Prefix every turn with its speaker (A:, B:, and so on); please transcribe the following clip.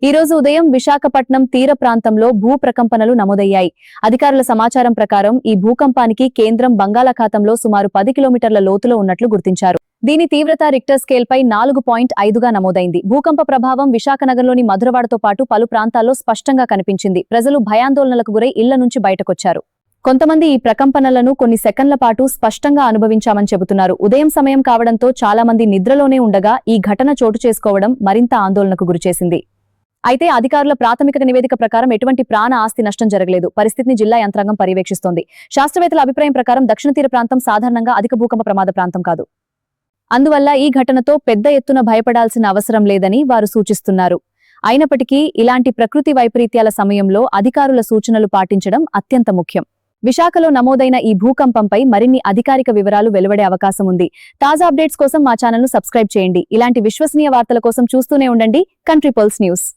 A: ఈ రోజు ఉదయం విశాఖపట్నం తీర ప్రాంతంలో భూ ప్రకంపనలు నమోదయ్యాయి. అధికారుల సమాచారం ప్రకారం ఈ భూకంపానికి కేంద్రం బంగాళాఖాతంలో సుమారు 10 కిలోమీటర్ల లోతులో ఉన్నట్లు గుర్తించారు. దీని తీవ్రత రిక్టర్ స్కేల్పై 4.5గా నమోదైంది. భూకంప ప్రభావం విశాఖ నగరంలోని మధురవాడతో పాటు పలు ప్రాంతాల్లో స్పష్టంగా కనిపించింది. ప్రజలు భయాందోళనలకు గురై ఇళ్ల నుంచి బయటకొచ్చారు. కొంతమంది ఈ ప్రకంపనలను కొన్ని సెకన్ల పాటు స్పష్టంగా అనుభవించామని చెబుతున్నారు. ఉదయం సమయం కావడంతో చాలా మంది నిద్రలోనే ఉండగా ఈ ఘటన చోటు చేసుకోవడం మరింత ఆందోళనకు గురిచేసింది. అయితే అధికారుల ప్రాథమిక నివేదిక ప్రకారం ఎటువంటి ప్రాణ ఆస్తి నష్టం జరగలేదు. పరిస్థితిని జిల్లా యంత్రాంగం పర్యవేక్షిస్తోంది. శాస్త్రవేత్తల అభిప్రాయం ప్రకారం దక్షిణ తీర ప్రాంతం సాధారణంగా అధిక భూకంప ప్రమాద ప్రాంతం కాదు. అందువల్ల ఈ ఘటనతో పెద్ద ఎత్తున భయపడాల్సిన అవసరం లేదని వారు సూచిస్తున్నారు. అయినప్పటికీ ఇలాంటి ప్రకృతి వైపరీత్యాల సమయంలో అధికారుల సూచనలు పాటించడం అత్యంత ముఖ్యం. విశాఖలో నమోదైన ఈ భూకంపంపై మరిన్ని అధికారిక వివరాలు వెలువడే అవకాశం ఉంది. తాజా అప్డేట్స్ కోసం మా ఛానల్ను సబ్స్క్రైబ్ చేయండి. ఇలాంటి విశ్వసనీయ వార్తల కోసం చూస్తూనే ఉండండి కంట్రీ పల్స్ న్యూస్.